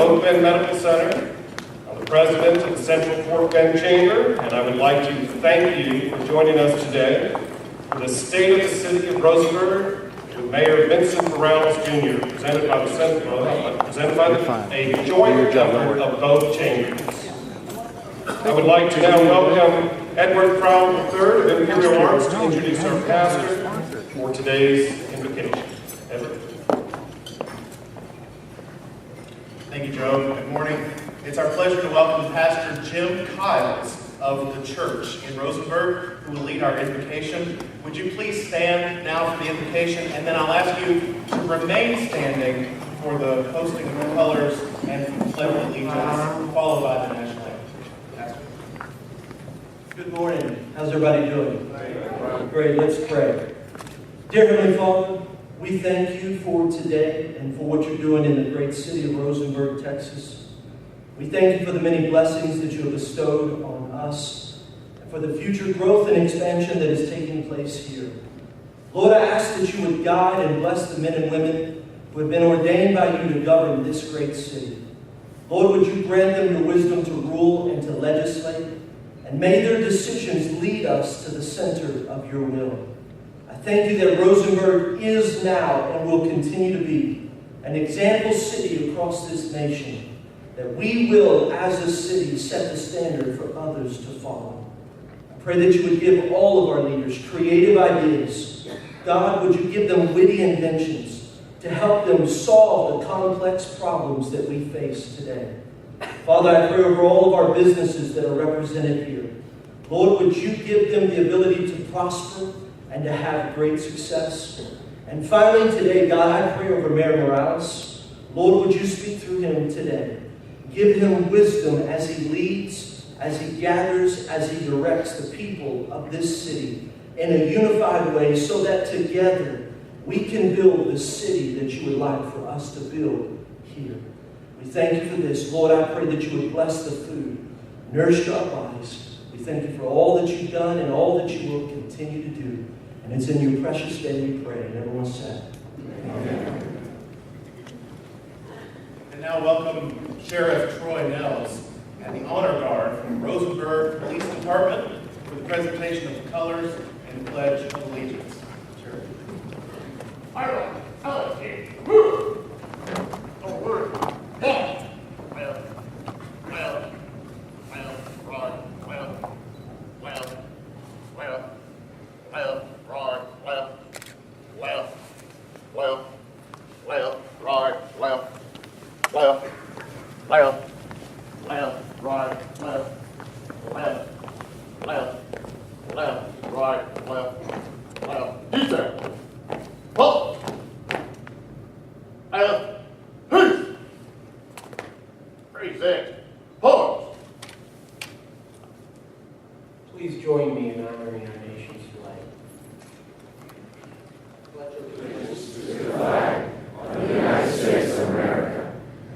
North Bend Medical Center. I'm the president of the Central Fort Bend Chamber, and I would like to thank you for joining us today for the State of the City of Rosenberg with Mayor Vincent Morales Jr., presented by a joint effort of both chambers. I would like to now welcome Edward Crowell III of Imperial Arts to introduce our pastor for today's invocation. Edward. Thank you, Joe. Good morning. It's our pleasure to welcome Pastor Jim Kiles of the church in Rosenberg, who will lead our invocation. Would you please stand now for the invocation, and then I'll ask you to remain standing for the posting of the colors and pledge of allegiance, followed by the national anthem. Pastor. Good morning. How's everybody doing? Great. Let's pray. Dear Heavenly Father, we thank you for today and for what you're doing in the great city of Rosenberg, Texas. We thank you for the many blessings that you have bestowed on us and for the future growth and expansion that is taking place here. Lord, I ask that you would guide and bless the men and women who have been ordained by you to govern this great city. Lord, would you grant them your wisdom to rule and to legislate, and may their decisions lead us to the center of your will. I thank you that Rosenberg is now and will continue to be an example city across this nation, that we will, as a city, set the standard for others to follow. I pray that you would give all of our leaders creative ideas. God, would you give them witty inventions to help them solve the complex problems that we face today. Father, I pray over all of our businesses that are represented here. Lord, would you give them the ability to prosper and to have great success. And finally today, God, I pray over Mayor Morales. Lord, would you speak through him today? Give him wisdom as he leads, as he gathers, as he directs the people of this city in a unified way so that together we can build the city that you would like for us to build here. We thank you for this. Lord, I pray that you would bless the food, nourish our bodies. We thank you for all that you've done and all that you will continue to do. And it's in your precious name we pray. And everyone said, Amen. And now welcome Sheriff Troy Nels and the Honor Guard from Rosenberg Police Department for the presentation of the colors and pledge of allegiance. Sheriff. Iowa, LSD, woo! Oh, word. Yeah. Well, Rod, he said, halt! Peace! Present, pause! Please join me in honoring our nation's flag. Pledge allegiance to the flag of the United States of America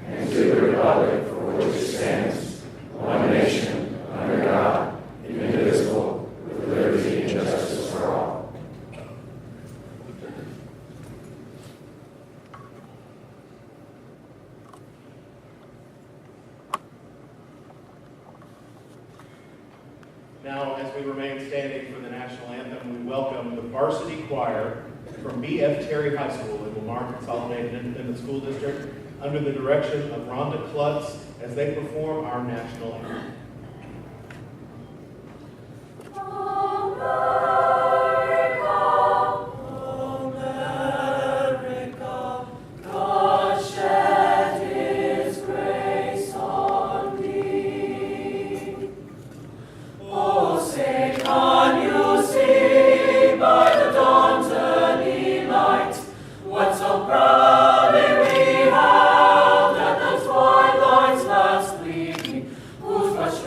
and to the republic for which it stands, one nation, under God, indivisible, with liberty and justice for all. Now, as we remain standing for the national anthem, we welcome the varsity choir from B.F. Terry High School in Lamar Consolidated Independent School District under the direction of Rhonda Klutz as they perform our national anthem. Fresh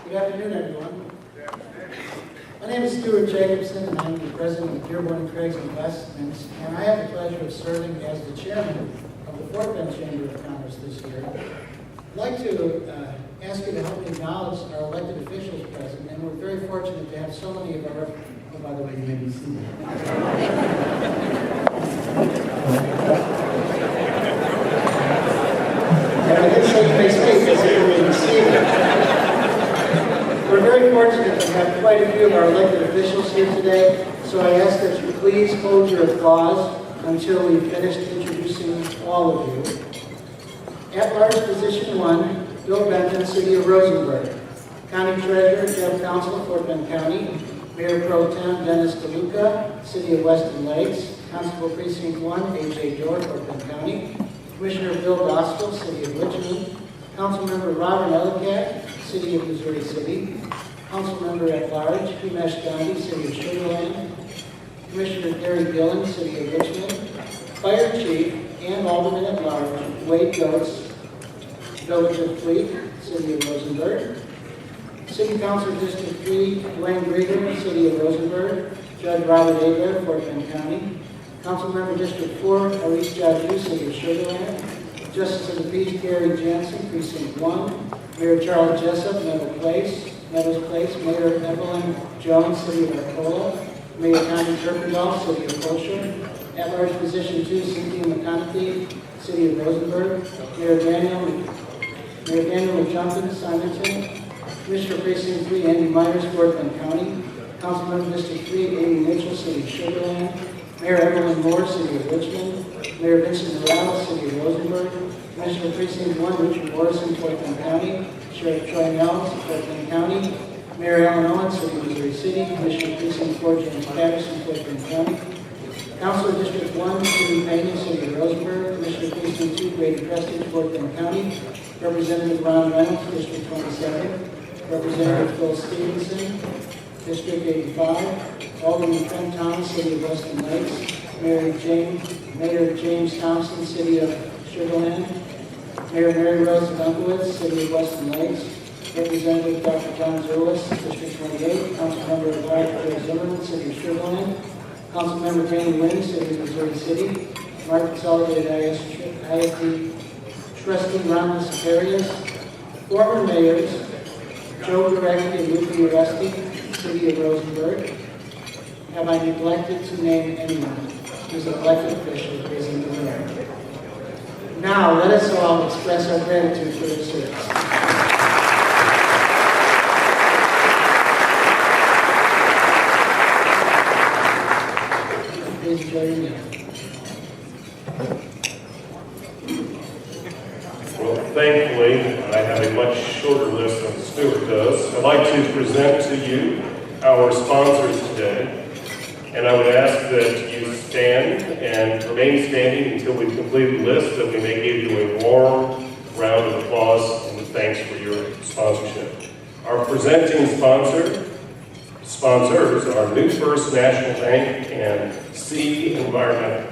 Good afternoon, everyone. My name is Stuart Jacobson, and I'm the president of Dearborn, Craigs, and Westminster, and I have the pleasure of serving as the chairman of the Fort Bend Chamber of Commerce this year. I'd like to ask you to help me acknowledge our elected officials present, and we're very fortunate to have so many of our, oh, by the way, you may be seated. I didn't say you may speak, I said you may be seated. We're very fortunate to have quite a few of our elected officials here today, so I ask that you please hold your applause until we've finished introducing all of you. At-large Position 1, Bill Benton, City of Rosenberg. County Treasurer, General Counsel, Fort Bend County. Mayor Pro Tem Dennis DeLuca, City of Weston Lakes. Constable Precinct 1, A.J. Dorr, Fort Bend County. Commissioner Bill Gospel, City of Richmond. Councilmember Robert Ellicott, City of Missouri City. Councilmember at Large, Himesh Gandhi, City of Sugar Land. Commissioner Gary Gillen, City of Richmond. Fire Chief and Alderman at Large, Wade Goetz, Village of Fleet, City of Rosenberg. City Council District 3, Dwayne Grieger, City of Rosenberg. Judge Robert Abear, Fort Bend County. Councilmember District 4, Elise Jaju, City of Sugar Land. Justice of the Peace, Gary Jansen, Precinct 1. Mayor Charles Jessup, Meadows Place. Mayor Evelyn Jones, City of Arcola. Mayor Connie Kirkendall, City of Colchester. At-large Position 2, Cynthia McConaughey, City of Rosenberg. Mayor Daniel McJumpin, Simonton. Commissioner Precinct 3, Andy Myers, Fort Bend County. Councilmember District 3, Amy Mitchell, City of Sugar Land. Mayor Evelyn Moore, City of Richmond. Mayor Vincent Morales, City of Rosenberg. Commissioner Precinct 1, Richard Morrison, Fort Bend County. Sheriff Troy Nels, Fort Bend County. Mayor Alan Owens, City of Missouri City. Commissioner Precinct 4, James Patterson, Fort Bend County. Councilor District 1, Judy Payne, City of Rosenberg. Commissioner Precinct 2, Grady Prestage, Fort Bend County. Representative Ron Reynolds, District 27. Representative Phil Stevenson, District 85. Alderman Trent Thomas, City of Weston Lakes. Mayor James Thompson, City of Sugar Land. Mayor Mary Rose Dunkowitz, City of Weston Lakes. Representative Dr. John Zulis, District 28. Councilmember at Large Joe Zimmerman, City of Sugar Land. Councilmember Danny Wynn, City of Missouri City. Mark Consolidated ISD Trustee Ron Secarius. Former mayors Joe Gorecki and Lupe Oresti, City of Rosenberg. Have I neglected to name anyone who's an elected official praising the mayor? Now, let us all express our gratitude for their service. Please enjoy your meal. Well, thankfully, I have a much shorter list than Stuart does. I'd like to present to you our sponsors today, and I would ask that you stand and remain standing until we've completed the list, that we may give you a warm round of applause and thanks for your sponsorship. Our presenting sponsors are New First National Bank and C Environmental.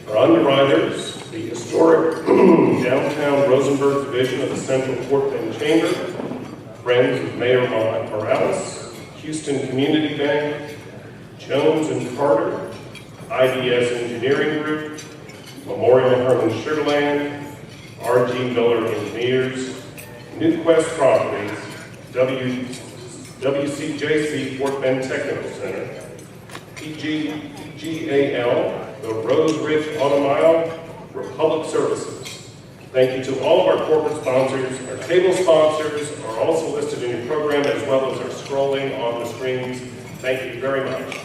Our underwriters, the historic downtown Rosenberg division of the Central Fort Bend Chamber, Friends of Mayor Morales, Houston Community Bank, Jones and Carter, IDS Engineering Group, Memorial Herman Sugarland, R.G. Miller Engineers, Newquest Properties, WCJC Fort Bend Technical Center, PGAL, the Rose Ridge Auto Mile, Republic Services. Thank you to all of our corporate sponsors. Our table sponsors are also listed in your program, as well as are scrolling on the screens. Thank you very much.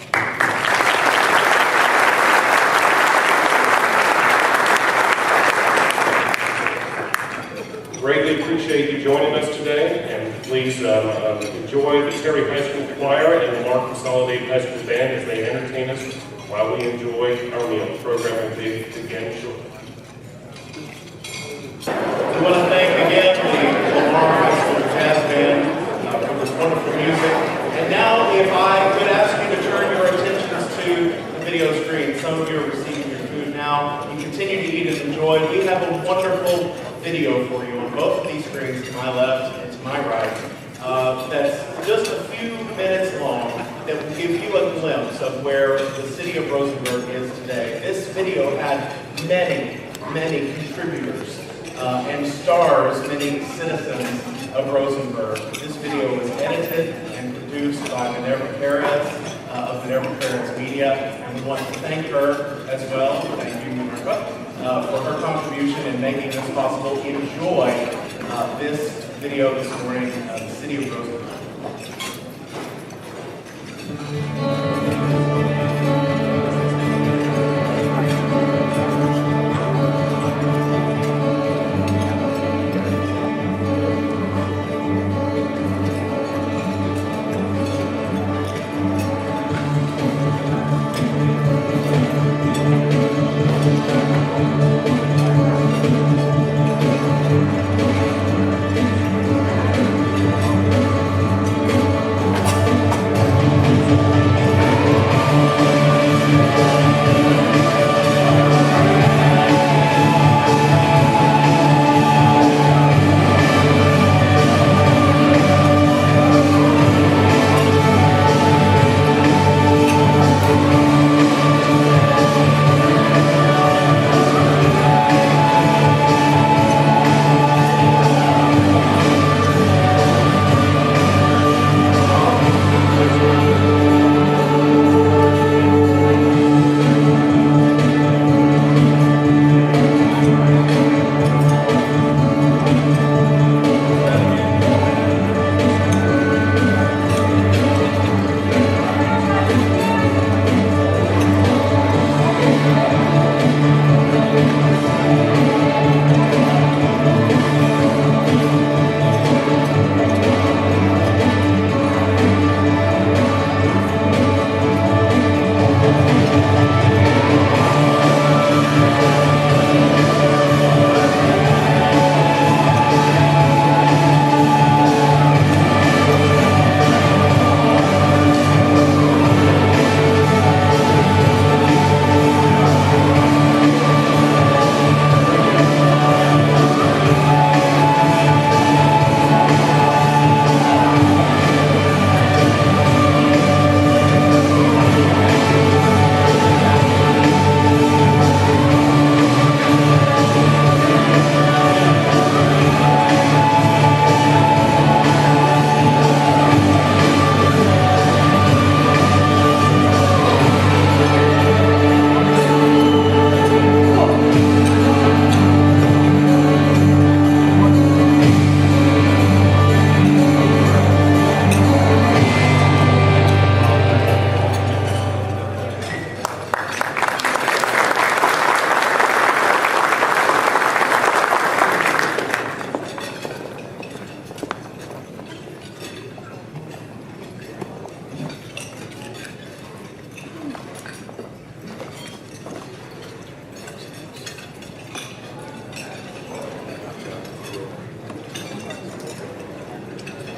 Greatly appreciate you joining us today, and Please enjoy the Terry High School Choir and the Mark Consolidated High School Band as they entertain us while we enjoy our meal. The program will begin shortly. We want to thank again the Lamar High School Jazz Band for this wonderful music. And now, if I could ask you to turn your attentions to the video screen. Some of you are receiving your food now. You continue to eat and enjoy. We have a wonderful video for you on both of these screens, to my left and to my right, that's just a few minutes long, that will give you a glimpse of where the city of Rosenberg is today. This video had many, many contributors and stars, many citizens of Rosenberg. This video was edited and produced by Minerva Perez of Minerva Perez Media, and we want to thank her as well. Thank you, Minerva, for her contribution in making this possible. Enjoy this video this morning of the city of Rosenberg.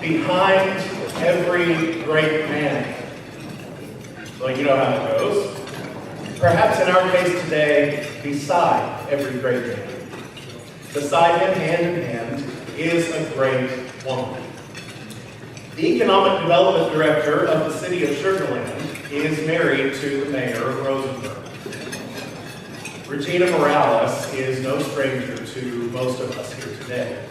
Behind every great man. Well, you know how it goes. Perhaps in our case today, beside every great man. Beside him, hand in hand, is a great woman. The Economic Development Director of the city of Sugar Land is married to the mayor of Rosenberg. Regina Morales is no stranger to most of us here today.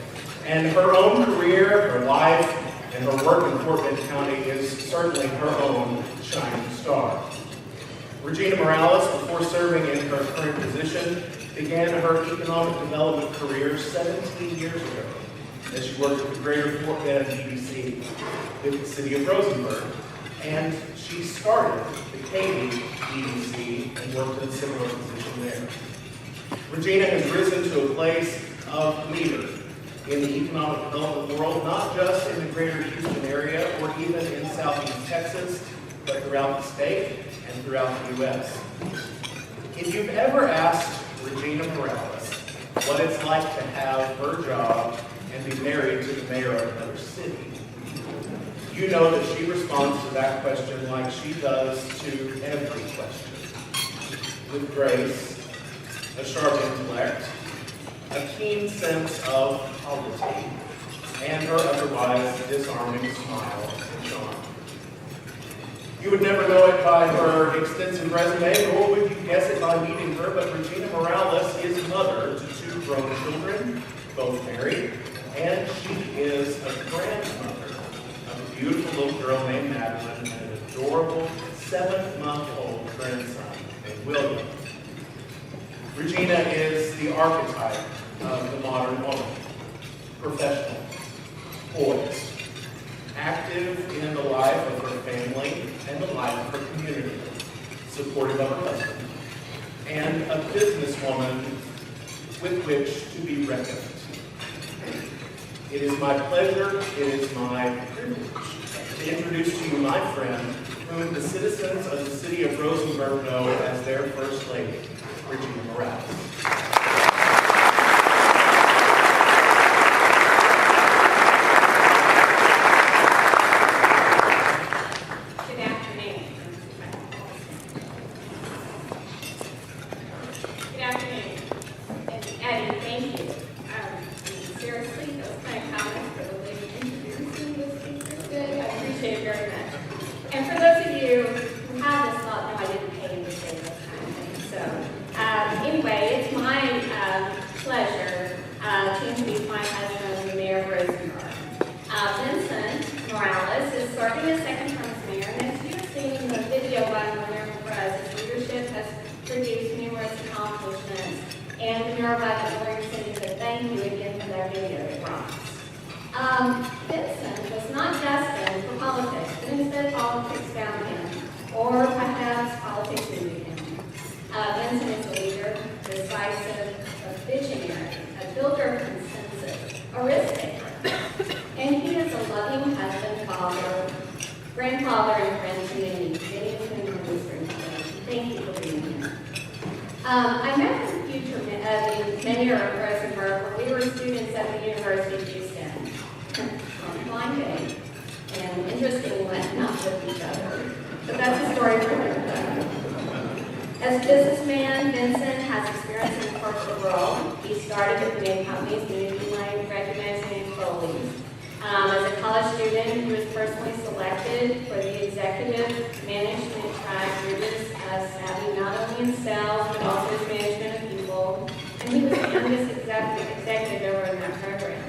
And her own career, her life, and her work in Fort Bend County is certainly her own shining star. Regina Morales, before serving in her current position, began her economic development career 17 years ago as she worked with the Greater Fort Bend EDC with the city of Rosenberg. And she started the KB EDC and worked in a similar position there. Regina has risen to a place of leader in the economic development world, not just in the greater Houston area or even in southeast Texas, but throughout the state and throughout the U.S. If you've ever asked Regina Morales what it's like to have her job and be married to the mayor of another city, you know that she responds to that question like she does to every question. With grace, a sharp intellect, a keen sense of polity, and her otherwise disarming smile and charm. You would never know it by her extensive resume, nor would you guess it by meeting her, but Regina Morales is mother to 2 grown children, both married, and she is a grandmother of a beautiful little girl named Madeline and an adorable 7-month-old grandson named William. Regina is the archetype of the modern woman. Professional, poised, active in the life of her family and the life of her community, supportive of her husband, and a businesswoman with which to be reckoned. It is my pleasure, it is my privilege to introduce to you my friend, whom the citizens of the city of Rosenberg know as their First Lady, Regina Morales. Vincent was not destined for politics, but instead politics found him, or perhaps politics needed him. Vincent is a leader, decisive, a visionary, a builder of consensus, a risk taker, and he is a loving husband, father, grandfather, and friend to many of whom are in this room today. Thank you for being here. I met the mayor of Rosenberg when we were students at the University of Houston on a blind date, and interestingly, not with each other. But that's a story for another time. As a businessman, Vincent has experience in the corporate world. He started with the main companies, Newton Lane, recognizing employees. As a college student, he was personally selected for the executive management track. He was savvy not only in sales, but also his management of people. And he was the youngest executive over in that program.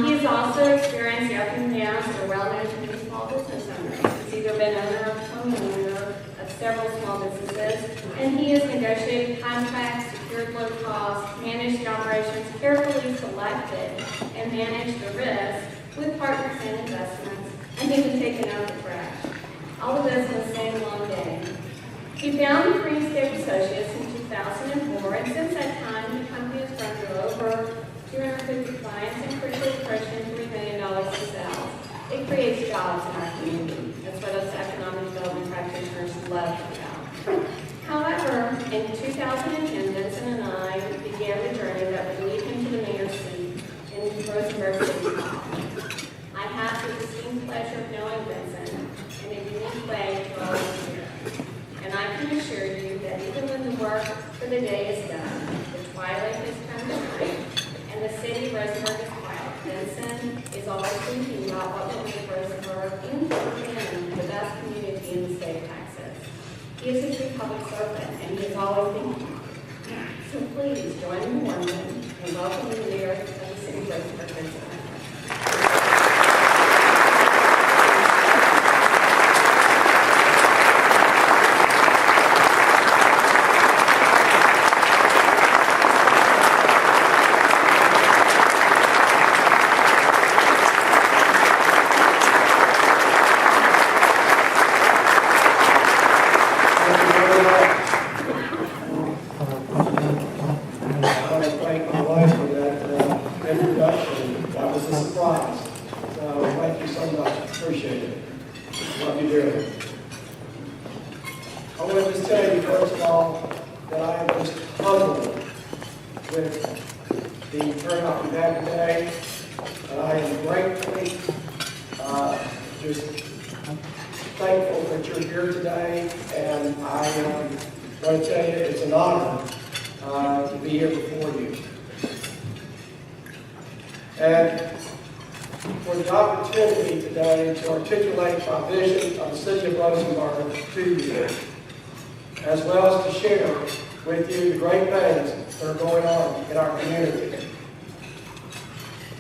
He has also experienced the ups and downs of a well-known community small business owner. He's either been owner or co-owner of several small businesses, and he has negotiated contracts, secured low costs, managed the operations, carefully selected and managed the risk with partners and investments, and even taken out the trash. All of this in the same long day. He founded Greenscape Associates in 2004, and since that time, the company has grown to over 250 clients and quickly approaching $3 million in sales. It creates jobs in our community. That's what us economic development practitioners love about. However, in 2010, Vincent and I began the journey that would lead him to the mayor's seat in Rosenberg City Hall. I have the distinct pleasure of knowing Vincent in a unique way to all of you. And I can assure you that even when the work for the day is done, the twilight has come to night, and the city of Rosenberg is quiet, Vincent is always thinking about what will make Rosenberg into the best community in the state of Texas. He is a true public servant, and he is always thinking. So please join me in London and welcome the mayor of the city of Rosenberg, Vincent. I want to thank my wife for that introduction. appreciate it. Love you dearly. I want to just tell you, first of all, that I am just humbled with the turnout we've had today. And I am gratefully just thankful that you're here today. And I want to tell you it's an honor to be here before you. And for the opportunity today to articulate my vision of the city of Rosenberg to you, as well as to share with you the great things that are going on in our community.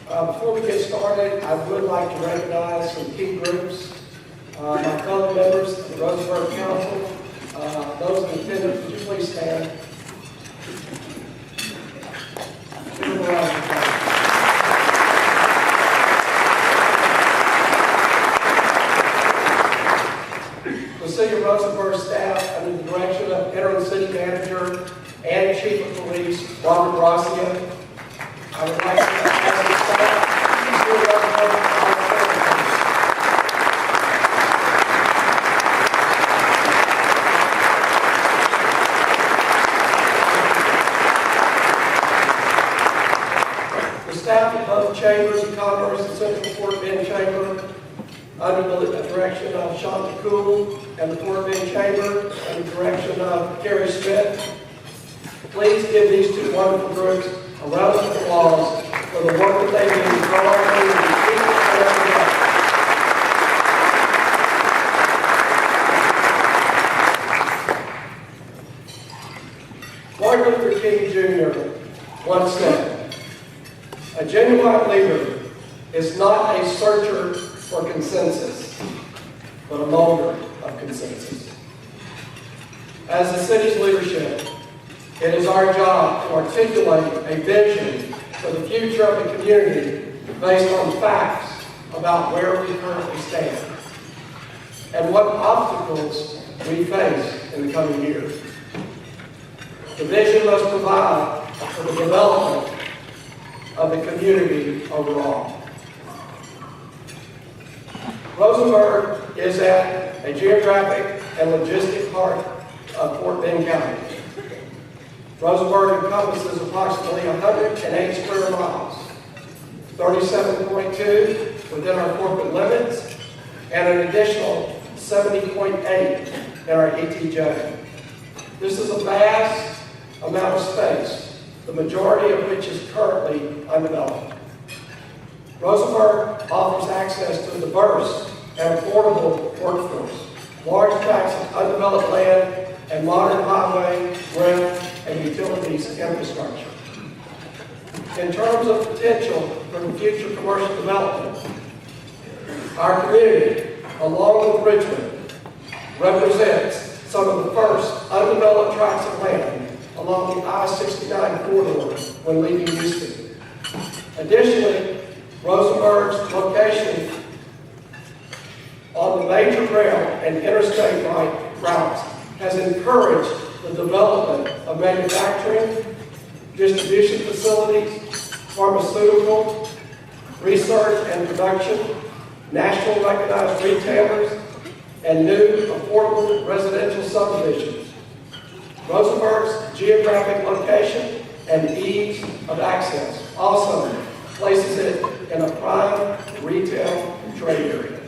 Before we get started, I would like to recognize some key groups. My fellow members of the Rosenberg Council, those in attendance, would you please stand? The City of Rosenberg staff, under the direction of Interim City Manager and Chief of Police, Robert Rossian, I would like to ask the staff to the staff of both Chambers of Commerce and Central Fort Bend Chamber, under the direction of Shanta Cool and the Fort Bend Chamber, and the direction of Kerry Smith. Please give these two wonderful groups a round of applause for the work that they do to grow our community each and every day. Martin Luther King Jr. once said, "A genuine leader is not a searcher for consensus, but a molder of consensus." As the city's leadership, it is our job to articulate a vision for the future of the community based on facts about where we currently stand and what obstacles we face in the coming years. The vision must provide for the development of the community overall. Rosenberg is at a geographic and logistic heart of Fort Bend County. Rosenberg encompasses approximately 108 square miles, 37.2 within our corporate limits, and an additional 70.8 in our ETJ. This is a vast amount of space, the majority of which is currently undeveloped. Rosenberg offers access to a diverse and affordable workforce, large tracts of undeveloped land, and modern highway, rail, and utilities infrastructure. In terms of potential for the future commercial development, our community, along with Richmond, represents some of the first undeveloped tracts of land along the I-69 corridor when leaving Houston. Additionally, Rosenberg's location on the major rail and interstate routes has encouraged the development of manufacturing, distribution facilities, pharmaceutical, research and production, nationally recognized retailers, and new affordable residential subdivisions. Rosenberg's geographic location and ease of access also places it in a prime retail trade area.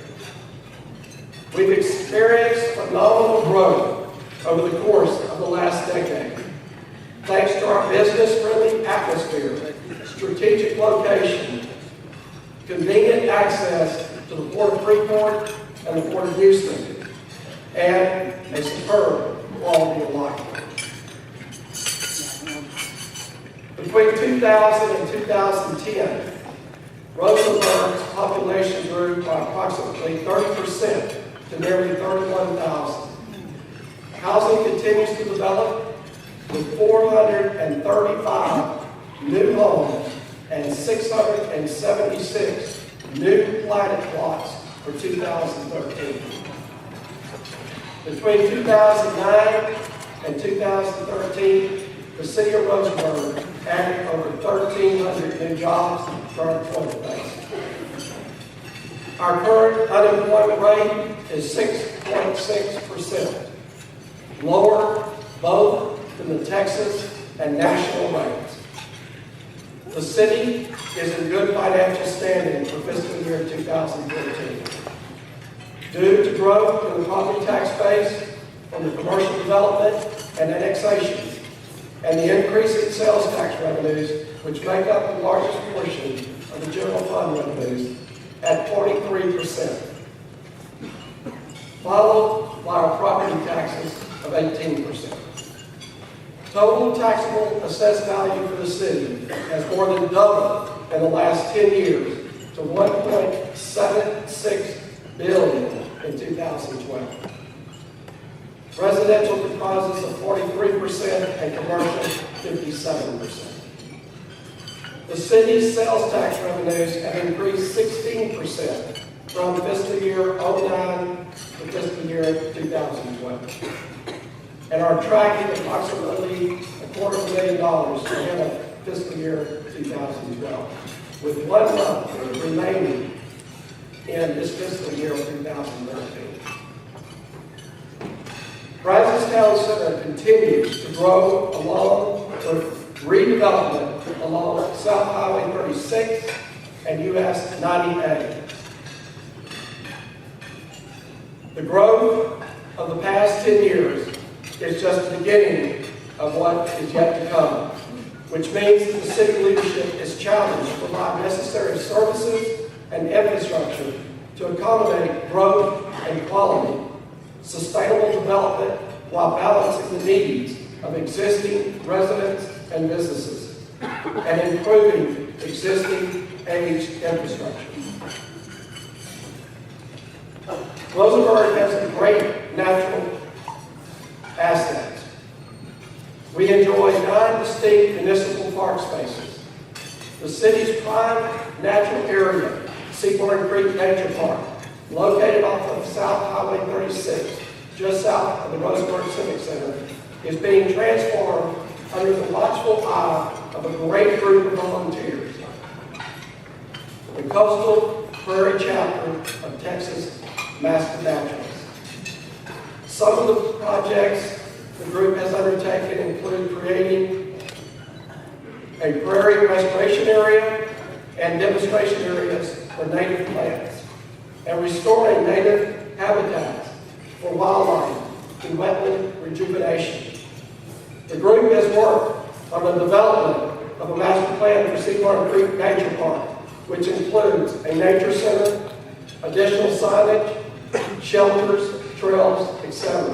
We've experienced phenomenal growth over the course of the last decade, thanks to our business-friendly atmosphere, strategic location, convenient access to the Port of Freeport and the Port of Houston, and a superb quality of life. Between 2000 and 2010, Rosenberg's population grew by approximately 30% to nearly 31,000. Housing continues to develop with 435 new homes and 676 new platted plots for 2013. Between 2009 and 2013, the City of Rosenberg added over 1,300 new jobs to our employment base. Our current unemployment rate is 6.6%, lower both than the Texas and national rates. The city is in good financial standing for fiscal year 2014. Due to growth in the property tax base from the commercial development and annexation, and the increase in sales tax revenues, which make up the largest portion of the general fund revenues, at 43%, followed by our property taxes of 18%. Total taxable assessed value for the city has more than doubled in the last 10 years to $1.76 billion in 2012. Residential comprises of 43% and commercial 57%. The city's sales tax revenues have increased 16% from fiscal year 09 to fiscal year 2012, and are tracking approximately $250,000 ahead of fiscal year 2012, with 1 month remaining in this fiscal year of 2013. Brazos Town Center continues to grow along with redevelopment along South Highway 36 and US 90A. The growth of the past 10 years is just the beginning of what is yet to come, which means that the city leadership is challenged to provide necessary services and infrastructure to accommodate growth and quality, sustainable development while balancing the needs of existing residents and businesses, and improving existing aged infrastructure. Rosenberg has great natural assets. We enjoy 9 distinct municipal park spaces. The city's prime natural area, Seaboard Creek Nature Park, located off of South Highway 36, just south of the Rosenberg Civic Center, is being transformed under the watchful eye of a great group of volunteers. The Coastal Prairie Chapter of Texas Master Naturalists. Some of the projects the group has undertaken include creating a prairie restoration area and demonstration areas for native plants, and restoring native habitats for wildlife and wetland rejuvenation. The group has worked on the development of a master plan for Seaboard Creek Nature Park, which includes a nature center, additional signage, shelters, trails, etc.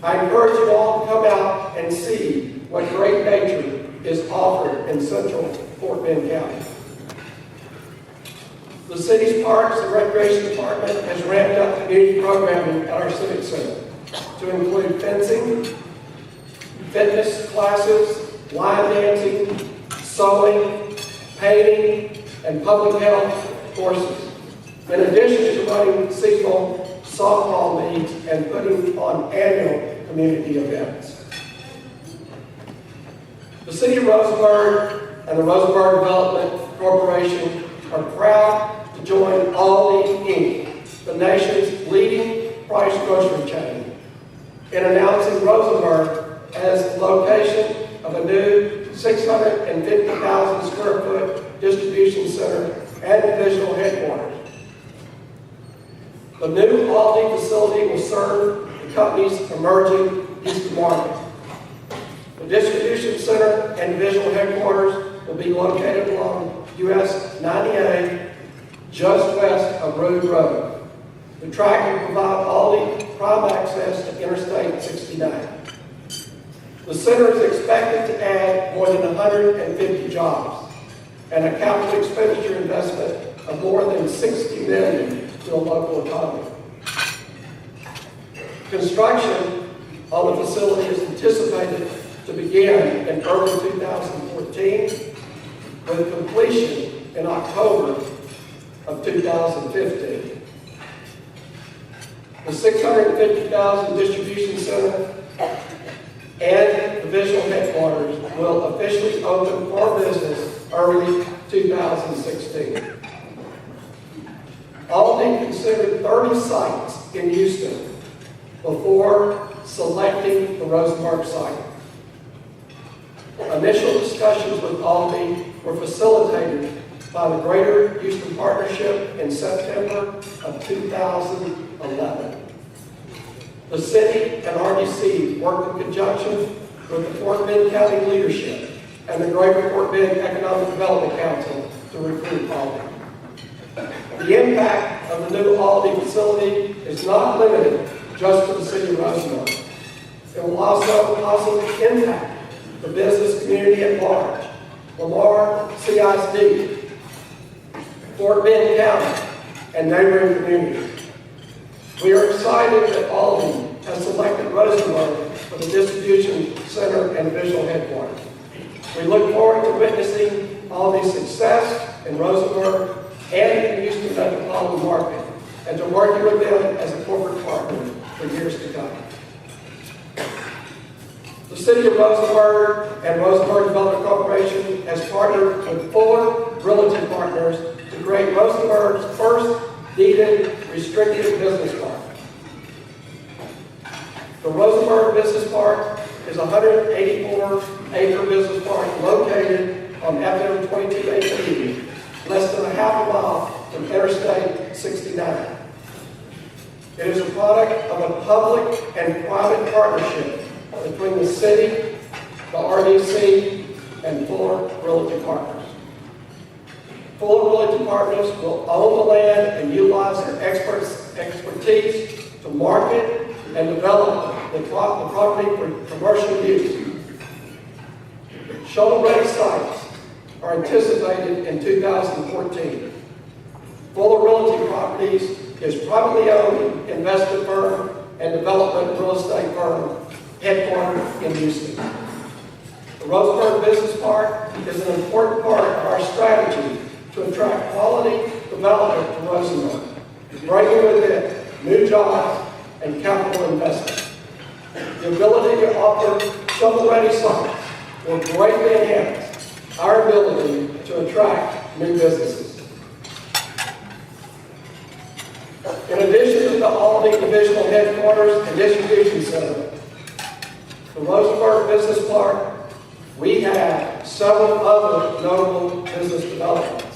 I encourage you all to come out and see what great nature is offered in central Fort Bend County. The city's Parks and Recreation Department has ramped up community programming at our Civic Center to include fencing, fitness classes, line dancing, sewing, painting, and public health courses, in addition to running seasonal softball leagues and putting on annual community events. The City of Rosenberg and the Rosenberg Development Corporation are proud to join Aldi Inc., the nation's leading price grocery chain, in announcing Rosenberg as the location of a new 650,000 square foot distribution center and divisional headquarters. The new Aldi facility will serve the company's emerging Houston market. The distribution center and divisional headquarters will be located along US 90A, just west of Rood Road. The track will provide Aldi prime access to Interstate 69. The center is expected to add more than 150 jobs and a capital expenditure investment of more than $60 million to the local economy. Construction on the facility is anticipated to begin in early 2014, with completion in October of 2015. The 650,000 distribution center and divisional headquarters will officially open for business early 2016. Aldi considered 30 sites in Houston before selecting the Rosenberg site. Initial discussions with Aldi were facilitated by the Greater Houston Partnership in September of 2011. The city and RDC worked in conjunction with the Fort Bend County leadership and the Greater Fort Bend Economic Development Council to recruit Aldi. The impact of the new Aldi facility is not limited just to the city of Rosenberg. It will also positively impact the business community at large, Lamar, CISD, Fort Bend County, and neighboring communities. We are excited that Aldi has selected Rosenberg for the distribution center and divisional headquarters. We look forward to witnessing Aldi's success in Rosenberg and in the Houston metropolitan market, and to working with them as a corporate partner for years to come. The City of Rosenberg and Rosenberg Development Corporation has partnered with Fuller Realty Partners to create Rosenberg's first deeded restricted business park. The Rosenberg Business Park is a 184-acre business park located on FM 2218, less than a half a mile from Interstate 69. It is a product of a public and private partnership between the city, the RDC, and Fuller Realty Partners. Fuller Realty Partners will own the land and utilize their expertise to market and develop the property for commercial use. Shovel-ready sites are anticipated in 2014. Fuller Realty Properties is privately owned investment firm and development real estate firm headquartered in Houston. The Rosenberg Business Park is an important part of our strategy to attract quality development to Rosenberg, bringing with it new jobs and capital investment. The ability to offer shovel-ready sites will greatly enhance our ability to attract new businesses. In addition to the Aldi Divisional Headquarters and Distribution Center, the Rosenberg Business Park, we have several other notable business developments.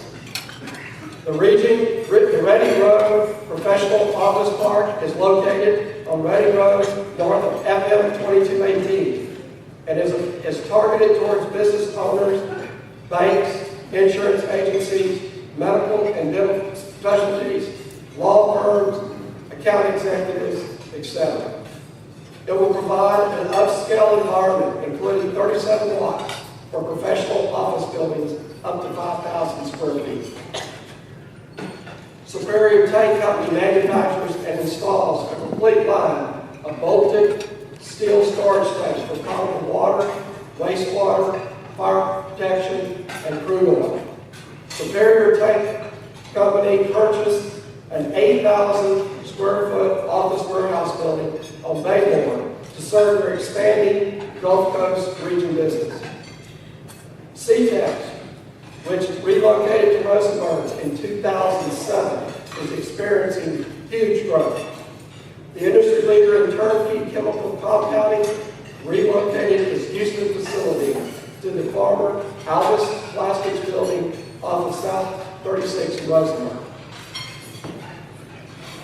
The Reading Road Professional Office Park is located on Reading Road north of FM 2218 and is targeted towards business owners, banks, insurance agencies, medical and dental specialties, law firms, account executives, etc. It will provide an upscale environment, including 37 lots for professional office buildings up to 5,000 square feet. Superior Tank Company manufactures and installs a complete line of bolted steel storage tanks for pumping water, wastewater, fire protection, and crude oil. Superior Tank Company purchased an 8,000 square foot office warehouse building on Baymore to serve their expanding Gulf Coast region business. CTEX, which relocated to Rosenberg in 2007, is experiencing huge growth. The industry leader in turnkey chemical compounding relocated its Houston facility to the former Alvis Plastics building off of South 36 in Rosenberg.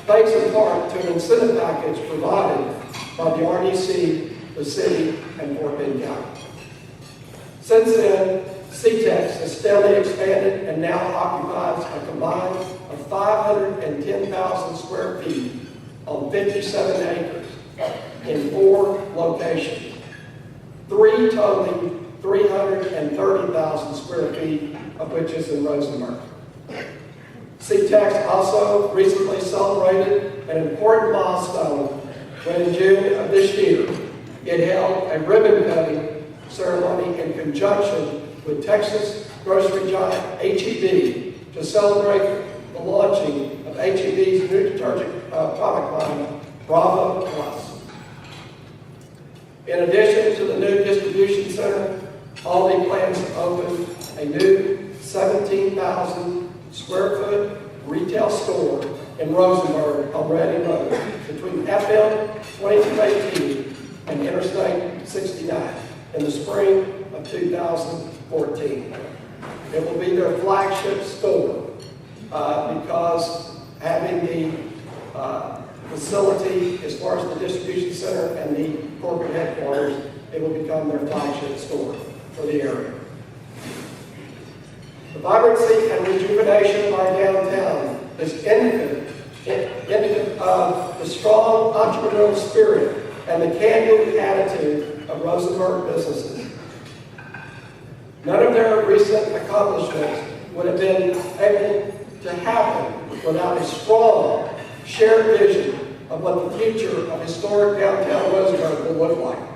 Thanks in part to an incentive package provided by the RDC, the city, and Fort Bend County. Since then, CTEX has steadily expanded and now occupies a combined of 510,000 square feet on 57 acres in 4 locations, 3 totaling 330,000 square feet, of which is in Rosenberg. CTEX also recently celebrated an important milestone when in June of this year, it held a ribbon-cutting ceremony in conjunction with Texas grocery giant H-E-B to celebrate the launching of H-E-B's new detergent product line, Bravo Plus. In addition to the new distribution center, Aldi plans to open a new 17,000 square foot retail store in Rosenberg on Reading Road between FM 2218 and Interstate 69 in the spring of 2014. It will be their flagship store because having the facility as far as the distribution center and the corporate headquarters, it will become their flagship store for the area. The vibrancy and rejuvenation of our downtown is indicative of the strong entrepreneurial spirit and the can-do attitude of Rosenberg businesses. None of their recent accomplishments would have been able to happen without a strong, shared vision of what the future of historic downtown Rosenberg will look like.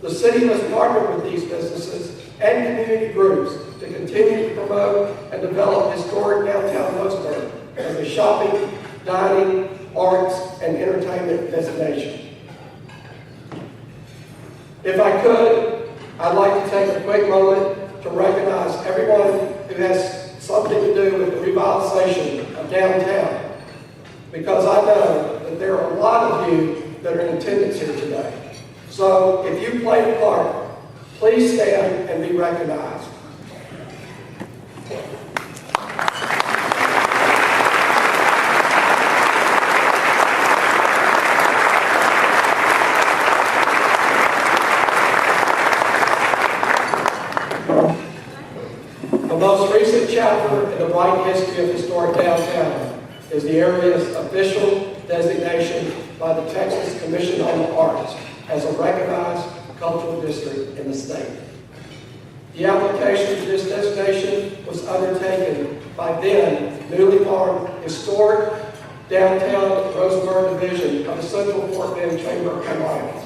The city must partner with these businesses and community groups to continue to promote and develop historic downtown Rosenberg as a shopping, dining, arts, and entertainment destination. If I could, I'd like to take a quick moment to recognize everyone who has something to do with the revitalization of downtown, because I know that there are a lot of you that are in attendance here today. So if you played a part, please stand and be recognized. The most recent chapter in the bright history of historic downtown is the area's official designation by the Texas Commission on the Arts as a recognized cultural district in the state. The application for this designation was undertaken by then newly formed Historic Downtown Rosenberg Division of the Central Fort Bend Chamber of Commerce.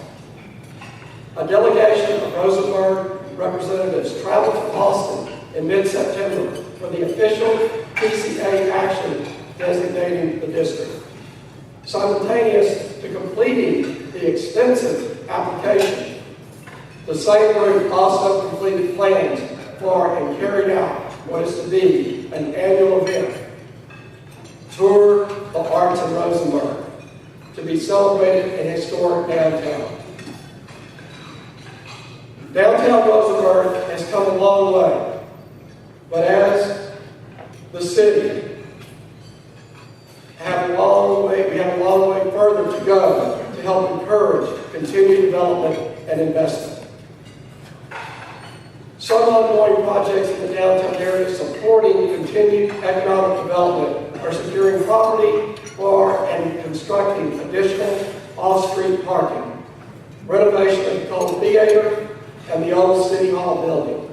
A delegation of Rosenberg representatives traveled to Austin in mid-September for the official PCA action designating the district. Simultaneous to completing the extensive application, the same group also completed plans for and carried out what is to be an annual event, Tour the Arts in Rosenberg, to be celebrated in historic downtown. Downtown Rosenberg has come a long way, but as the city, we have a long way further to go to help encourage continued development and investment. Some ongoing projects in the downtown area supporting continued economic development are securing property for and constructing additional off-street parking, renovation of the Cold Theater, and the old City Hall building.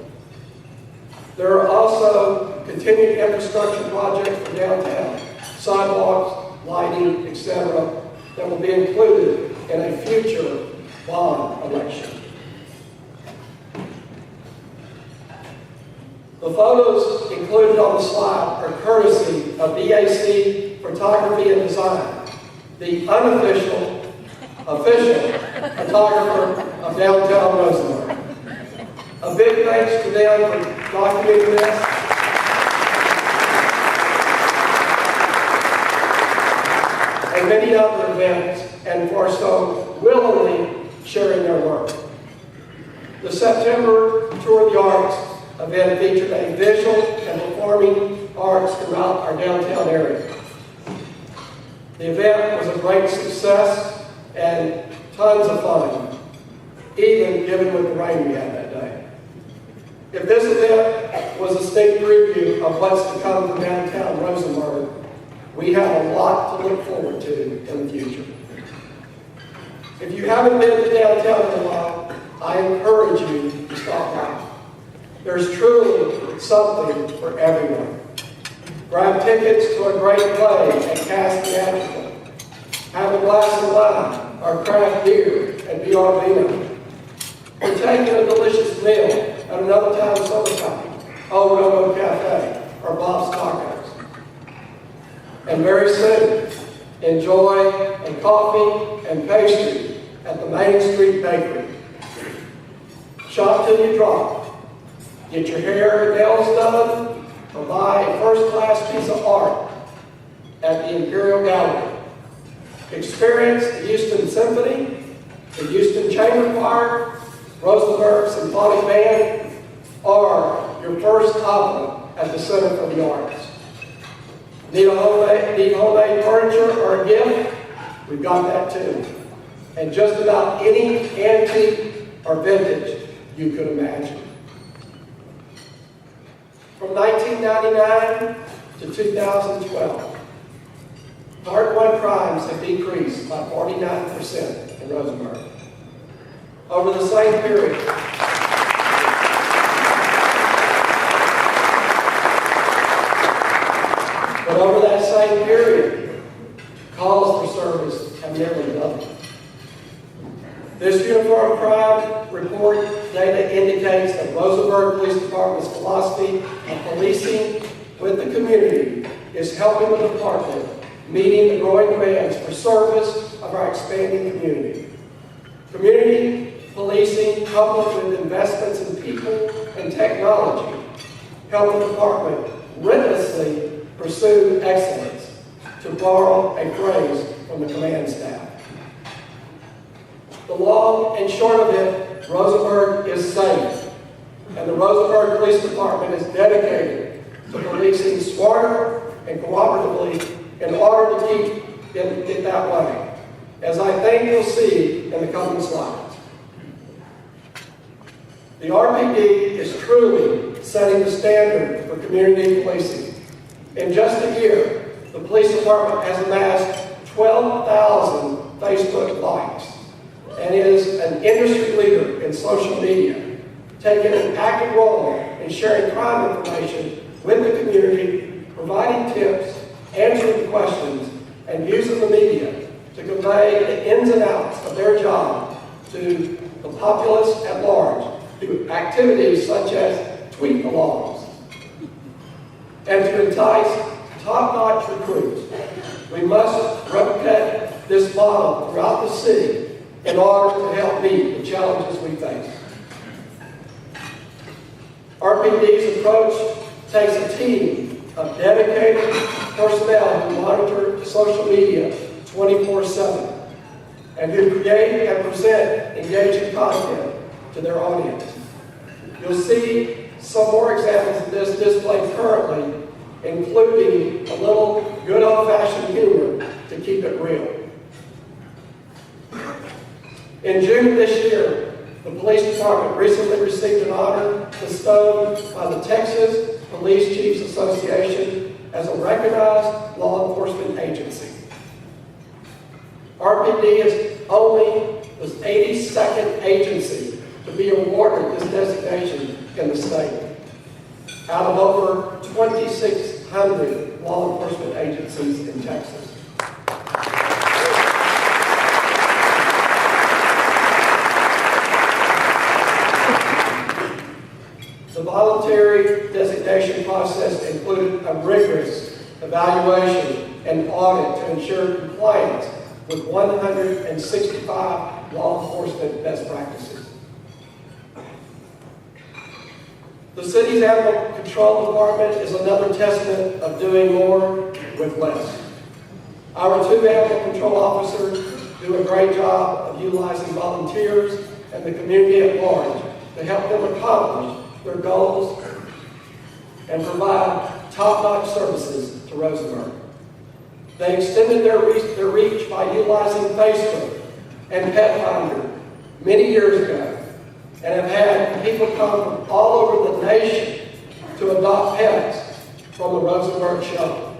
There are also continued infrastructure projects for downtown, sidewalks, lighting, etc., that will be included in a future bond election. The photos included on the slide are courtesy of BAC Photography and Design, the unofficial, official photographer of downtown Rosenberg. A big thanks to them for documenting this. And many other events, and for so willingly sharing their work. The September Tour of the Arts event featured a visual and performing arts throughout our downtown area. The event was a great success and tons of fun, even given with the rain we had that day. If this event was a sneak preview of what's to come from downtown Rosenberg, we have a lot to look forward to in the future. If you haven't been to downtown in a while, I encourage you to stop by. There's truly something for everyone. Grab tickets to a great play at Cass Theatrical. Have a glass of wine or craft beer at BR Vino. Or take a delicious meal at another town summertime, Old Romo Cafe or Bob's Tacos. And very soon, enjoy a coffee and pastry at the Main Street Bakery. Shop till you drop. Get your hair and nails done, or buy a first-class piece of art. at the Imperial Gallery. Experience the Houston Symphony, the Houston Chamber Choir, Rosenberg Symphonic Band, or your first opera at the Center for the Arts. Need homemade furniture or a gift? We've got that too. And just about any antique or vintage you could imagine. From 1999 to 2012, Part 1 crimes have decreased by 49% in Rosenberg. Over the same period, but over that same period, calls for service have nearly doubled. This uniform crime report data indicates that Rosenberg Police Department's philosophy of policing with the community is helping the department meeting the growing demands for service of our expanding community. Community policing coupled with investments in people and technology help the department relentlessly pursue excellence, to borrow a phrase from the command staff. The long and short of it, Rosenberg is safe, and the Rosenberg Police Department is dedicated to policing smarter and cooperatively in order to keep it that way, as I think you'll see in the coming slides. The RPD is truly setting the standard for community policing. In just a year, the police department has amassed 12,000 Facebook likes and is an industry leader in social media, taking an active role in sharing crime information with the community, providing tips, answering questions, and using the media to convey the ins and outs of their job to the populace at large through activities such as tweet-alongs. And to entice top-notch recruits, we must replicate this model throughout the city in order to help meet the challenges we face. RPD's approach takes a team of dedicated personnel who monitor social media 24/7 and who create and present engaging content to their audience. You'll see some more examples of this displayed currently, including a little good old-fashioned humor to keep it real. In June of this year, the police department recently received an honor bestowed by the Texas Police Chiefs Association as a recognized law enforcement agency. RPD is only the 82nd agency to be awarded this designation in the state, out of over 2,600 law enforcement agencies in Texas. The voluntary designation process included a rigorous evaluation and audit to ensure compliance with 165 law enforcement best practices. The city's Animal Control Department is another testament of doing more with less. Our 2 animal control officers do a great job of utilizing volunteers and the community at large to help them accomplish their goals and provide top-notch services to Rosenberg. They extended their reach by utilizing Facebook and Pet Finder many years ago, and have had people come from all over the nation to adopt pets from the Rosenberg shelter.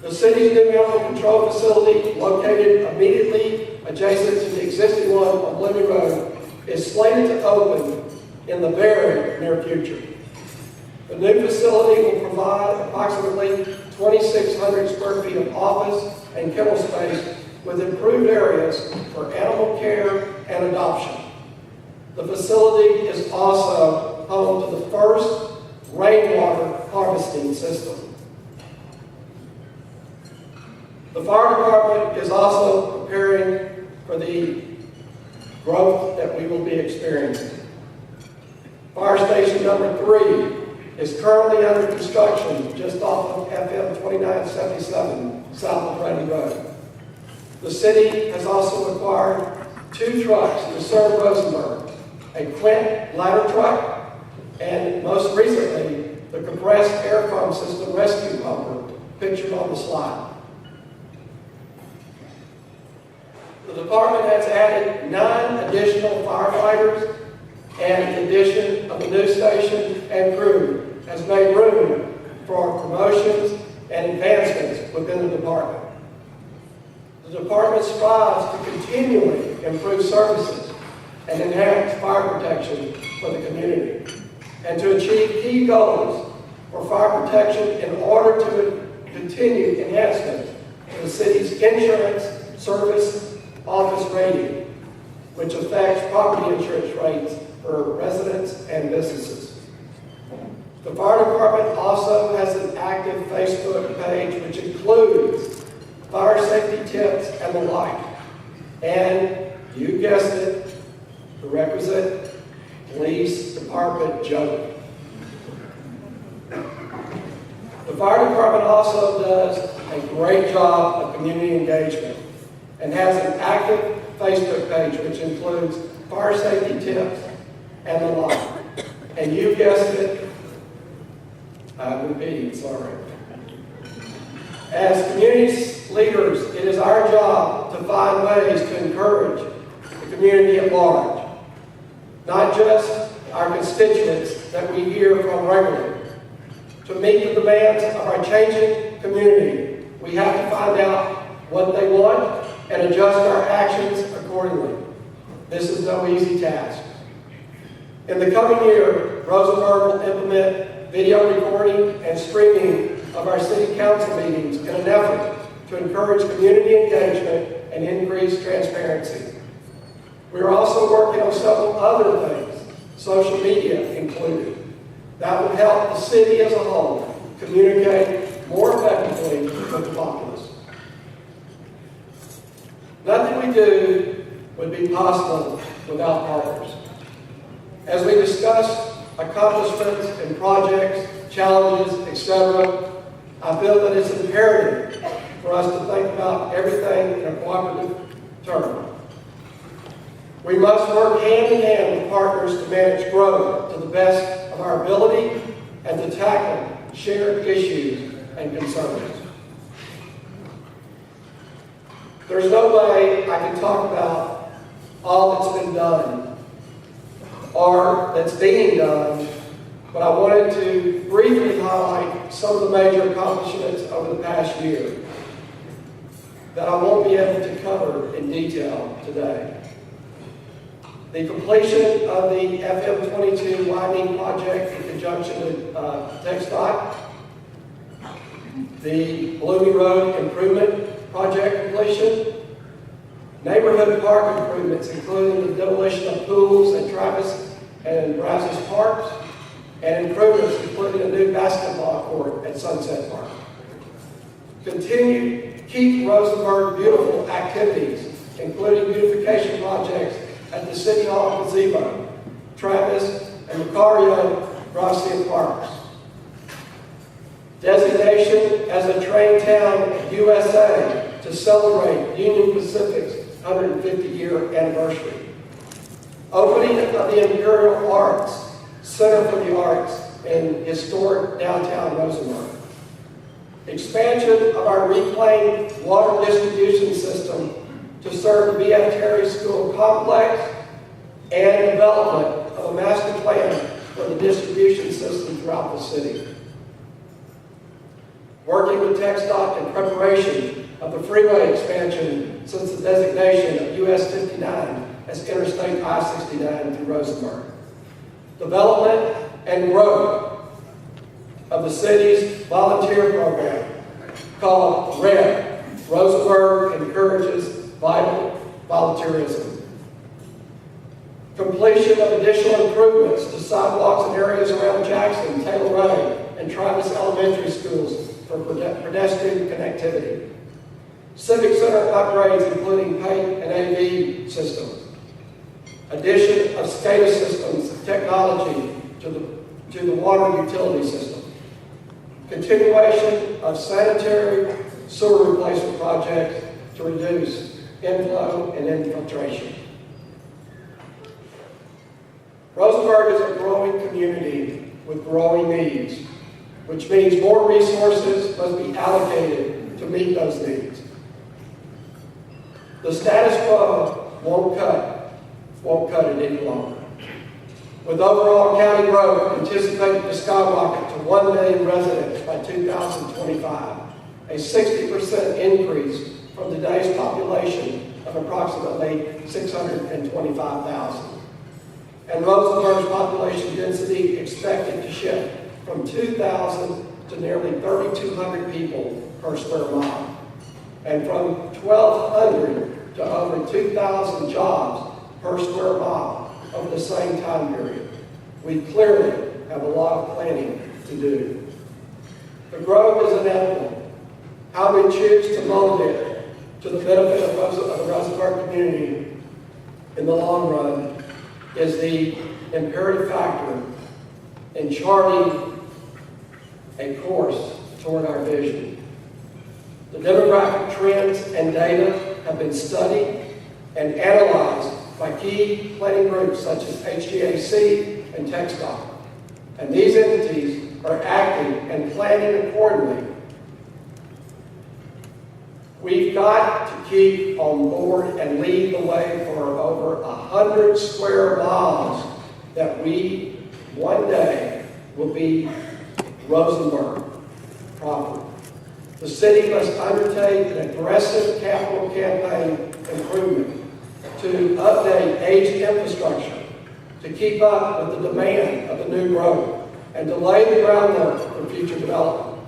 The city's new animal control facility, located immediately adjacent to the existing one on Libby Road, is slated to open in the very near future. The new facility will provide approximately 2,600 square feet of office and kennel space with improved areas for animal care and adoption. The facility is also home to the first rainwater harvesting system. The fire department is also preparing for the growth that we will be experiencing. Fire station number 3 is currently under construction just off of FM 2977 south of Ready Road. The city has also acquired 2 trucks to serve Rosenberg, a Quint ladder truck, and most recently, the compressed air pump system rescue pumper pictured on the slide. The department has added 9 additional firefighters, and the addition of a new station and crew has made room for promotions and advancements within the department. The department strives to continually improve services and enhance fire protection for the community, and to achieve key goals for fire protection in order to continue enhancement to the city's insurance service office rating, which affects property insurance rates for residents and businesses. The fire department also has an active Facebook page which includes fire safety tips and the like. And you guessed it, the requisite police department joke. The fire department also does a great job of community engagement and has an active Facebook page which includes fire safety tips and the like. And you guessed it, I'm repeating, sorry. As community leaders, it is our job to find ways to encourage the community at large, not just our constituents that we hear from regularly. To meet the demands of our changing community, we have to find out what they want and adjust our actions accordingly. This is no easy task. In the coming year, Rosenberg will implement video recording and streaming of our city council meetings in an effort to encourage community engagement and increase transparency. We are also working on several other things, social media included, that will help the city as a whole communicate more effectively with the populace. Nothing we do would be possible without partners. As we discuss accomplishments and projects, challenges, etc., I feel that it's imperative for us to think about everything in a cooperative term. We must work hand in hand with partners to manage growth to the best of our ability and to tackle shared issues and concerns. There's no way I can talk about all that's been done or that's being done, but I wanted to briefly highlight some of the major accomplishments over the past year that I won't be able to cover in detail today. The completion of the FM 22 widening project in conjunction with TxDOT, the Bloomy Road improvement project completion, neighborhood park improvements, including the demolition of pools at Travis and Brazos Parks, and improvements including a new basketball court at Sunset Park. Continue Keep Rosenberg Beautiful activities, including beautification projects at the City Hall gazebo, Travis and Macario Gracia Parks. Designation as a train town USA to celebrate Union Pacific's 150-year anniversary. Opening of the Imperial Arts Center for the Arts in historic downtown Rosenberg. Expansion of our reclaimed water distribution system to serve the B.F. Terry School complex, and development of a master plan for the distribution system throughout the city. Working with TxDOT in preparation of the freeway expansion since the designation of US 59 as Interstate I-69 through Rosenberg. Development and growth of the city's volunteer program called RED. Rosenberg encourages vital volunteerism. Completion of additional improvements to sidewalks in areas around Jackson, Taylor Ray, and Travis Elementary Schools for pedestrian connectivity. Civic Center upgrades including paint and AV systems. Addition of SCADA systems technology to the to the water utility system, continuation of sanitary sewer replacement projects to reduce inflow and infiltration. Rosenberg is a growing community with growing needs, which means more resources must be allocated to meet those needs. The status quo won't cut it any longer. With overall county growth anticipated to skyrocket to 1 million residents by 2025, a 60% increase from today's population of approximately 625,000. And Rosenberg's population density expected to shift from 2,000 to nearly 3,200 people per square mile, and from 1,200 to over 2,000 jobs per square mile over the same time period. We clearly have a lot of planning to do. The growth is inevitable. How we choose to mold it to the benefit of the Rosenberg community in the long run is the imperative factor in charting a course toward our vision. The demographic trends and data have been studied and analyzed by key planning groups such as HGAC and TxDOT. And these entities are acting and planning accordingly. We've got to keep on board and lead the way for over 100 square miles that we one day will be Rosenberg property. The city must undertake an aggressive capital campaign improvement to update aged infrastructure to keep up with the demand of the new growth and to lay the groundwork for future development.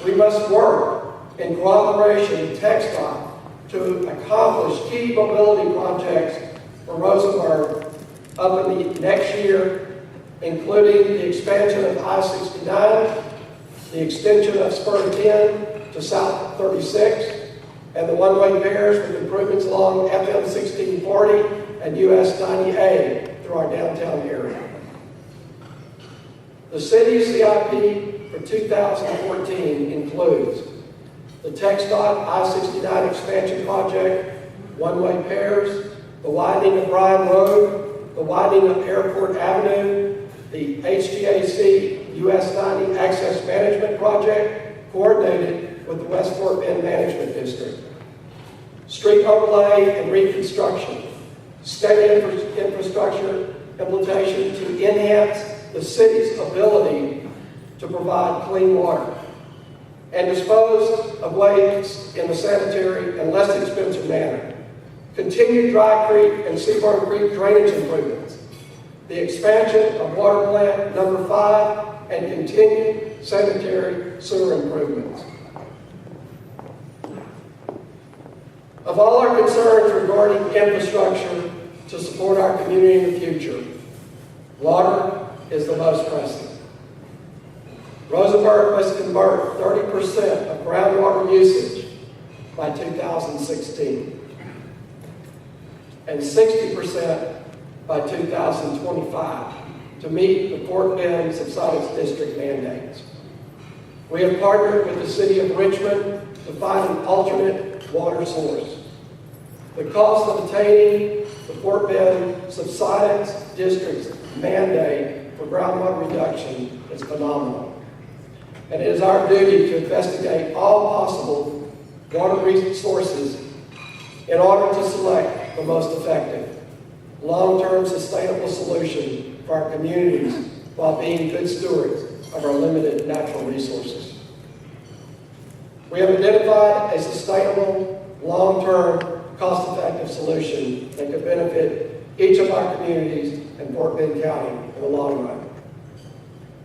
We must work in cooperation with TxDOT to accomplish key mobility projects for Rosenberg up in the next year, including the expansion of I-69, the extension of Spur 10 to South 36, and the one-way pairs with improvements along FM 1640 and US 90A through our downtown area. The city's CIP for 2014 includes the TxDOT I-69 expansion project, one-way pairs, the widening of Bryan Road, the widening of Airport Avenue, the HGAC US 90 Access Management Project, coordinated with the West Fort Bend Management District. Street overlay and reconstruction, state infrastructure implementation to enhance the city's ability to provide clean water, and dispose of waste in a sanitary and less expensive manner. Continued Dry Creek and Seaborn Creek drainage improvements, the expansion of water plant number 5, and continued sanitary sewer improvements. Of all our concerns regarding infrastructure to support our community in the future, water is the most pressing. Rosenberg must convert 30% of groundwater usage by 2016 and 60% by 2025 to meet the Fort Bend Subsidence District mandates. We have partnered with the City of Richmond to find an alternate water source. The cost of attaining the Fort Bend Subsidence District's mandate for groundwater reduction is phenomenal. And it is our duty to investigate all possible water resources in order to select the most effective, long-term sustainable solution for our communities while being good stewards of our limited natural resources. We have identified a sustainable, long-term, cost-effective solution that could benefit each of our communities in Fort Bend County in the long run.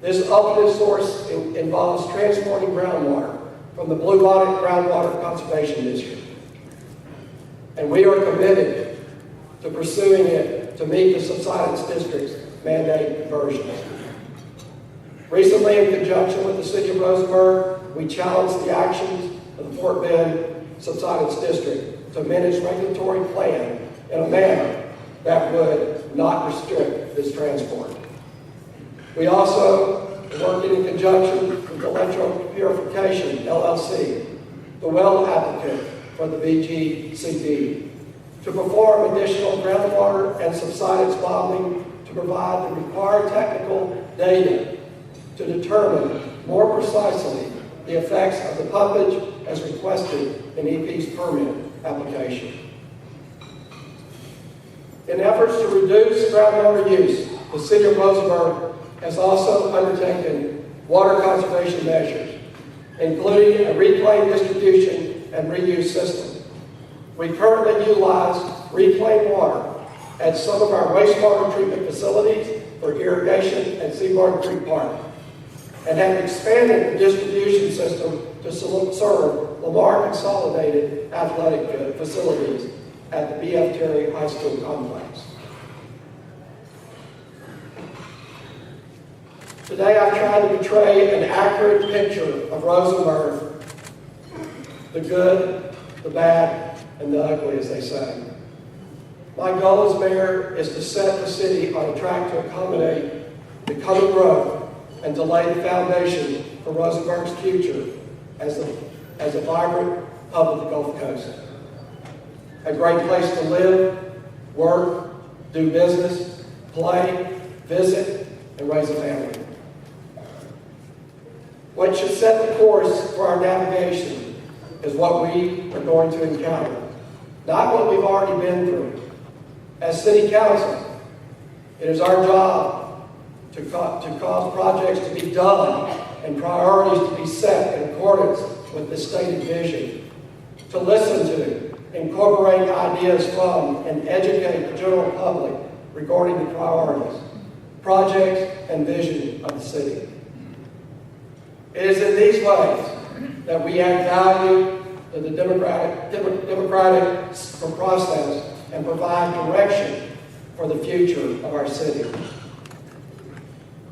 This alternate source involves transporting groundwater from the Blue Bonnet Groundwater Conservation District. And we are committed to pursuing it to meet the Subsidence District's mandate conversion. Recently, in conjunction with the City of Rosenberg, we challenged the actions of the Fort Bend Subsidence District to amend its regulatory plan in a manner that would not restrict this transport. We also are working in conjunction with Electro Purification, LLC, the well applicant for the VGCD, to perform additional groundwater and subsidence modeling to provide the required technical data to determine more precisely the effects of the pumpage as requested in EP's permit application. In efforts to reduce groundwater use, the City of Rosenberg has also undertaken water conservation measures, including a reclaim, distribution, and reuse system. We currently utilize reclaimed water at some of our wastewater treatment facilities for irrigation at Seaboard Creek Park, and have expanded the distribution system to serve Lamar Consolidated Athletic Facilities at the B.F. Terry High School complex. Today I've tried to portray an accurate picture of Rosenberg, the good, the bad, and the ugly, as they say. My goal as mayor is to set the city on a track to accommodate the coming growth and to lay the foundation for Rosenberg's future as a vibrant hub of the Gulf Coast. A great place to live, work, do business, play, visit, and raise a family. What should set the course for our navigation is what we are going to encounter, not what we've already been through. As City Council, it is our job to cause projects to be done and priorities to be set in accordance with the stated vision, to listen to, incorporate ideas from, and educate the general public regarding the priorities, projects, and vision of the city. It is in these ways that we add value to the democratic process and provide direction for the future of our city.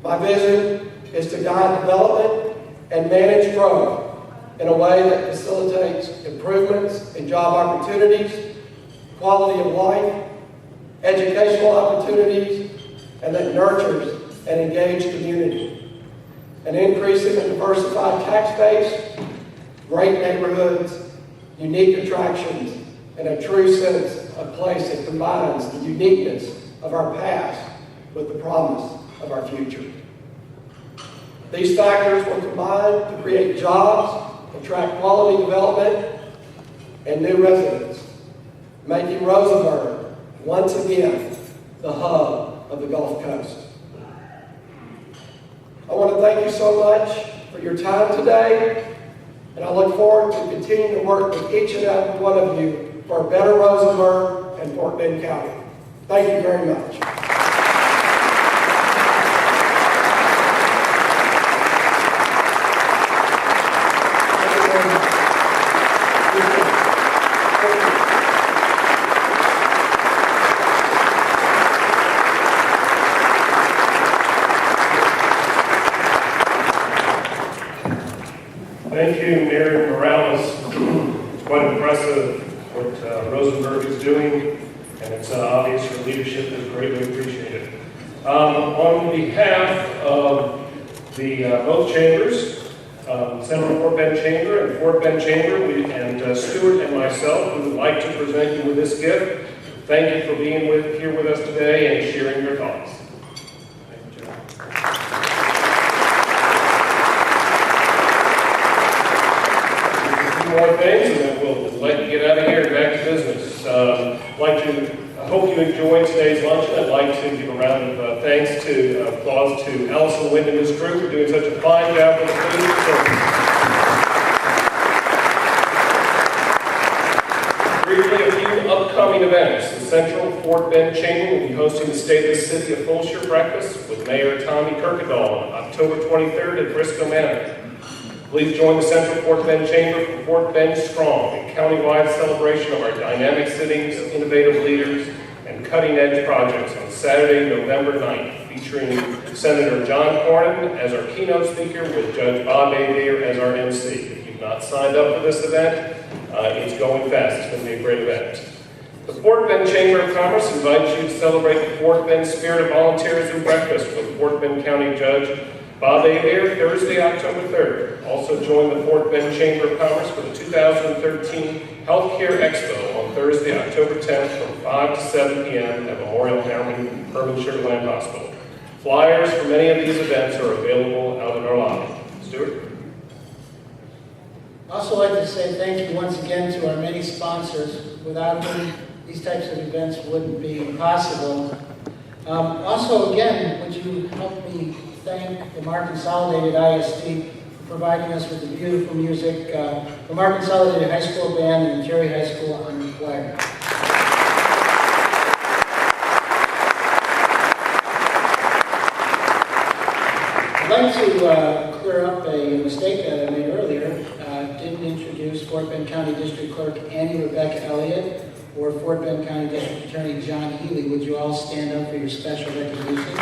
My vision is to guide development and manage growth in a way that facilitates improvements in job opportunities, quality of life, educational opportunities, and that nurtures an engaged community. An increasing and diversified tax base, great neighborhoods, unique attractions, and a true sense of place that combines the uniqueness of our past with the promise of our future. These factors will combine to create jobs, attract quality development, and new residents, making Rosenberg once again the hub of the Gulf Coast. I want to thank you so much for your time today, and I look forward to continuing to work with each and every one of you for a better Rosenberg and Fort Bend County. Thank you very much. Thank you, Mayor Morales. It's quite impressive what Rosenberg is doing, and it's obvious your leadership is greatly appreciated. On behalf of the both chambers, Central Fort Bend Chamber and Fort Bend Chamber, and Stuart and myself, we would like to present you with this gift. Thank you for being here with us today and sharing your thoughts. Thank you, John. More things, and then we'll let you get out of here and back to business. I hope you enjoyed today's luncheon. I'd like to give a round of thanks to applause to Allison Wind and his crew for doing such a fine job with the food. Briefly, a few upcoming events. The Central Fort Bend Chamber will be hosting the State of the City of Fulshire breakfast with Mayor Tommy Kirkendall on October 23rd at Briscoe Manor. Please join the Central Fort Bend Chamber for Fort Bend Strong, a countywide celebration of our dynamic cities, innovative leaders, and cutting-edge projects on Saturday, November 9th, featuring Senator John Cornyn as our keynote speaker with Judge Bob Avier as our MC. If you've not signed up for this event, it's going fast. It's going to be a great event. The Fort Bend Chamber of Commerce invites you to celebrate the Fort Bend Spirit of Volunteerism Breakfast with Fort Bend County Judge Bob Abear, Thursday, October 3rd. Also join the Fort Bend Chamber of Commerce for the 2013 Healthcare Expo on Thursday, October 10th from 5 to 7 p.m. at Memorial Herman Sugar Land Hospital. Flyers for many of these events are available out in our lobby. Stuart? I'd also like to say thank you once again to our many sponsors. Without whom these types of events wouldn't be possible. Also, again, would you help me thank the Mar Consolidated ISD for providing us with the beautiful music, the Mar Consolidated High School Band and the Jerry High School Honor Choir. I'd like to clear up a mistake that I made earlier. Didn't introduce Fort Bend County District Clerk Annie Rebecca Elliott or Fort Bend County District Attorney John Healy. Would you all stand up for your special recognition?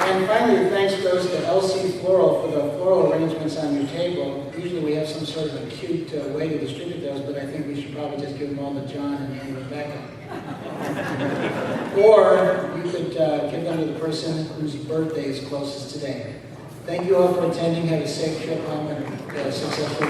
And finally, thanks goes to LC Floral for the floral arrangements on your table. Usually we have some sort of a cute way to distribute those, but I think we should probably just give them all to John and Annie Rebecca. Or you could give them to the person whose birthday is closest today. Thank you all for attending. Have a safe trip home and successful.